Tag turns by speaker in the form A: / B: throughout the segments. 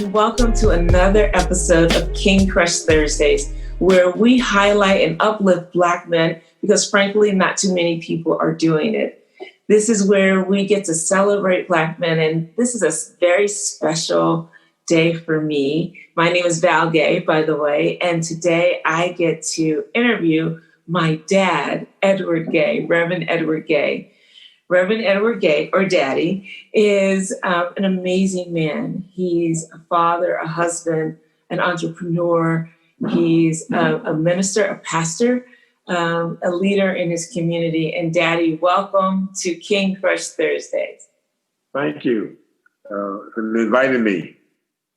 A: and welcome to another episode of King Crush Thursdays, where we highlight and uplift Black men because, frankly, not too many people are doing it. This is where we get to celebrate Black men, and this is a very special day for me. My name is Val Gay, by the way, and today I get to interview my dad, Edward Gay, Reverend Edward Gay. Reverend Edward Gay, or Daddy, is an amazing man. He's a father, a husband, an entrepreneur. He's a minister, a pastor, a leader in his community. And Daddy, welcome to King Crush Thursdays.
B: Thank you for inviting me.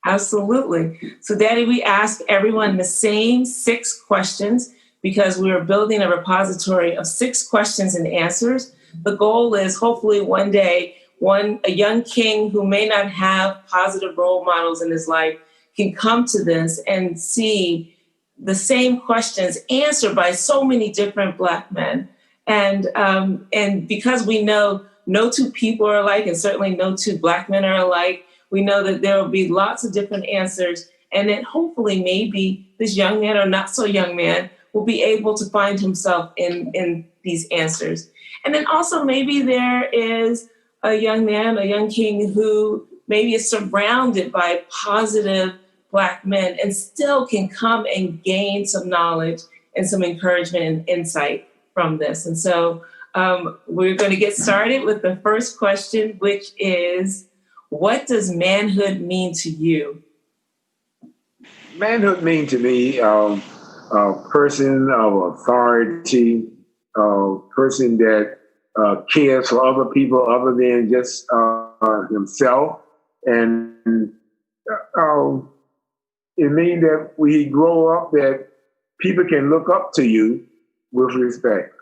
A: Absolutely. So, Daddy, we ask everyone the same 6 questions because we are building a repository of 6 questions and answers. The goal is hopefully one day, a young king who may not have positive role models in his life can come to this and see the same questions answered by so many different Black men. And because we know no 2 people are alike, and certainly no 2 Black men are alike, we know that there will be lots of different answers. And then hopefully maybe this young man or not so young man will be able to find himself in these answers. And then also maybe there is a young man, a young king who maybe is surrounded by positive Black men and still can come and gain some knowledge and some encouragement and insight from this. And so we're going to get started with the first question, which is, what does manhood mean to you?
B: Manhood means to me a person of authority, a person that cares for other people other than just himself. And it means that we grow up that people can look up to you with respect.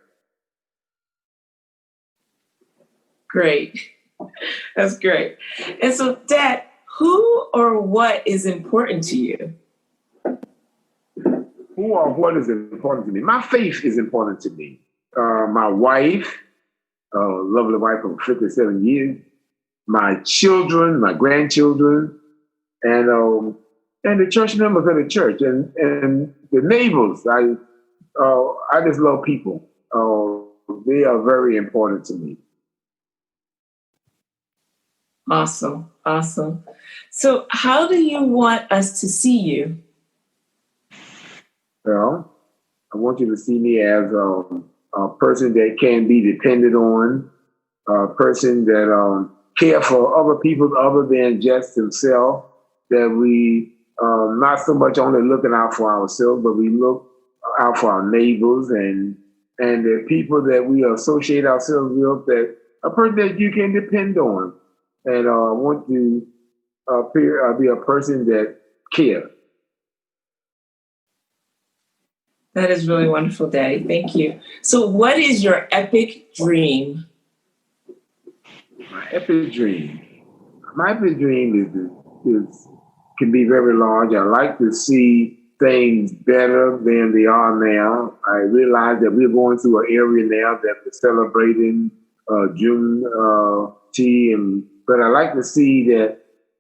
A: Great. That's great. And so, Dad, who or what is important to you?
B: Who or what is important to me? My faith is important to me. My wife, lovely wife of 57 years, my children, my grandchildren, and the church members of the church, and the neighbors. I just love people. They are very important to me.
A: Awesome. So how do you want us to see you?
B: Well, I want you to see me as a person that can be depended on, a person that care for other people other than just himself, that we not so much only looking out for ourselves, but we look out for our neighbors and the people that we associate ourselves with, that a person that you can depend on. And I want to be a person that cares.
A: That is really wonderful, Daddy. Thank you. So what is your epic dream?
B: My epic dream is can be very large. I like to see things better than they are now. I realize that we're going through an area now that we're celebrating June tea, but I like to see that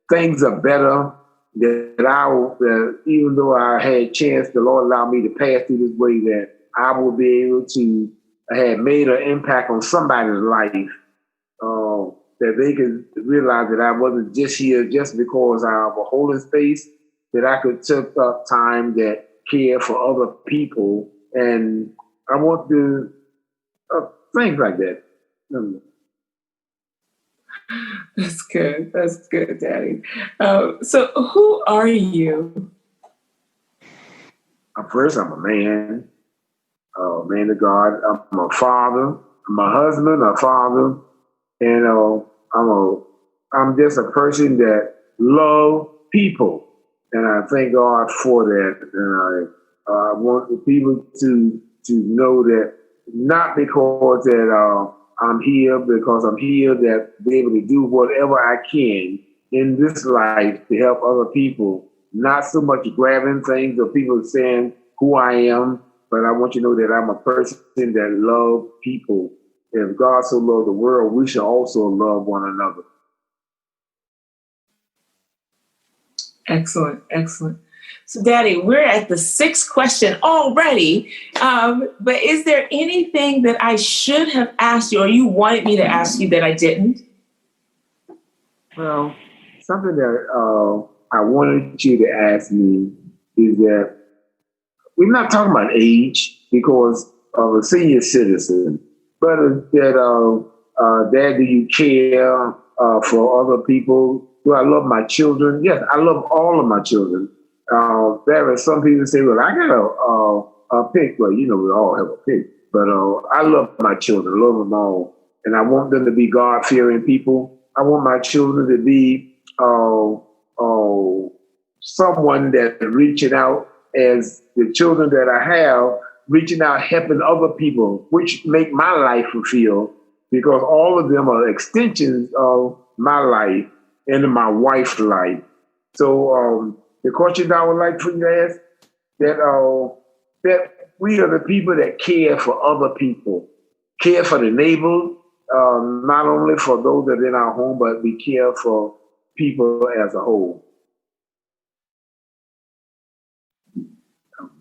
B: things are better. That even though I had a chance, the Lord allowed me to pass through this way, that I will be able to have made an impact on somebody's life, that they could realize that I wasn't just here just because I have a holding space, that I could take up time that care for other people. And I want to, things like that.
A: That's good. That's good, Daddy. So who are you?
B: First, I'm a man of God. I'm a father. I'm a husband, a father, and I'm just a person that loves people, and I thank God for that. And I want the people to know that not because that I'm here, that be able to do whatever I can in this life to help other people, not so much grabbing things or people saying who I am, but I want you to know that I'm a person that loves people. If God so loved the world, we should also love one another.
A: Excellent, excellent. So, Daddy, we're at the sixth question already. But is there anything that I should have asked you or you wanted me to ask you that I didn't?
B: Well, something that I wanted you to ask me is that we're not talking about age because of a senior citizen, but Dad, do you care for other people? Do I love my children? Yes, I love all of my children. There are some people who say, well, I got a pick. Well, you know, we all have a pick, but I love my children, love them all. And I want them to be God-fearing people. I want my children to be someone that reaching out as the children that I have, reaching out, helping other people, which make my life fulfilled because all of them are extensions of my life and my wife's life. So the question I would like for you to ask, that we are the people that care for other people, care for the neighbors, not only for those that are in our home, but we care for people as a whole.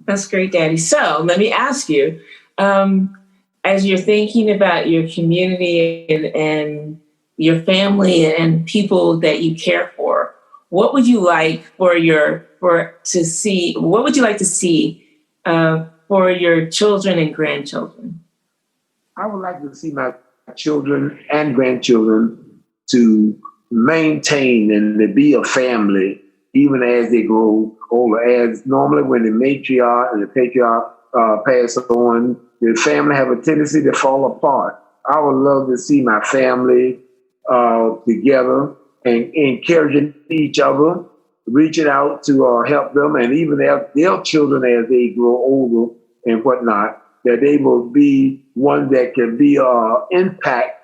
A: That's great, Daddy. So let me ask you, as you're thinking about your community and your family and people that you care for, what would you like for what would you like to see for your children and grandchildren?
B: I would like to see my children and grandchildren to maintain and to be a family even as they grow older. As normally when the matriarch and the patriarch pass on, the family have a tendency to fall apart. I would love to see my family together and encouraging each other, reaching out to help them, and even their children as they grow older and whatnot, that they will be one that can be impact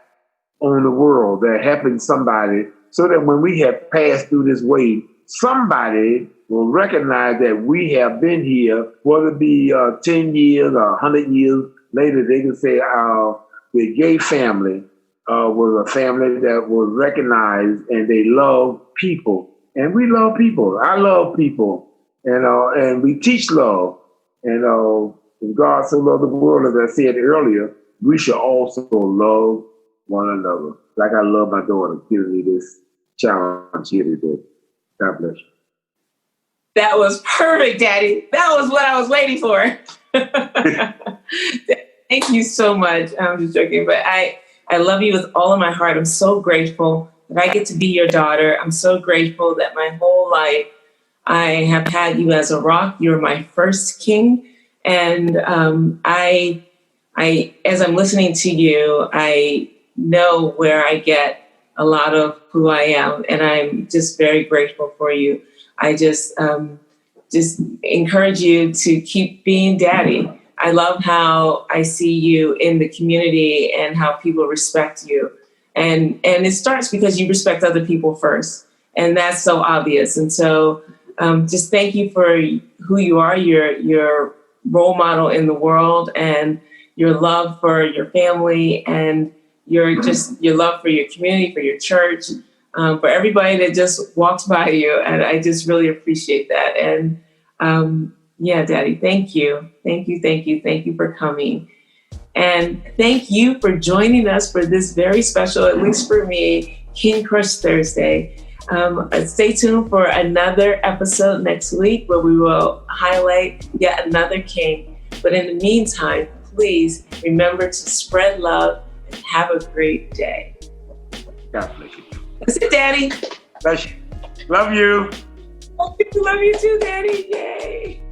B: on the world, that helping somebody, so that when we have passed through this way, somebody will recognize that we have been here, whether it be 10 years or 100 years later, they can say the Gay family was a family that was recognized and they love people. And we love people. I love people. And we teach love. And if God so loved the world, as I said earlier, we should also love one another. Like I love my daughter giving me this challenge here today. God bless you.
A: That was perfect, Daddy. That was what I was waiting for. Thank you so much. I'm just joking, but I love you with all of my heart. I'm so grateful that I get to be your daughter. I'm so grateful that my whole life I have had you as a rock. You're my first king. And as I'm listening to you, I know where I get a lot of who I am. And I'm just very grateful for you. I just encourage you to keep being Daddy. I love how I see you in the community and how people respect you. And it starts because you respect other people first. And that's so obvious. And so just thank you for who you are, your role model in the world, and your love for your family, and your love for your community, for your church, for everybody that just walks by you. And I just really appreciate that. And yeah, Daddy, thank you. Thank you, thank you, thank you for coming. And thank you for joining us for this very special, at least for me, King Crush Thursday. Stay tuned for another episode next week where we will highlight yet another king. But in the meantime, please remember to spread love and have a great day.
B: God bless you.
A: That's it, Daddy.
B: Bless you. Love you.
A: Love you too, Daddy. Yay.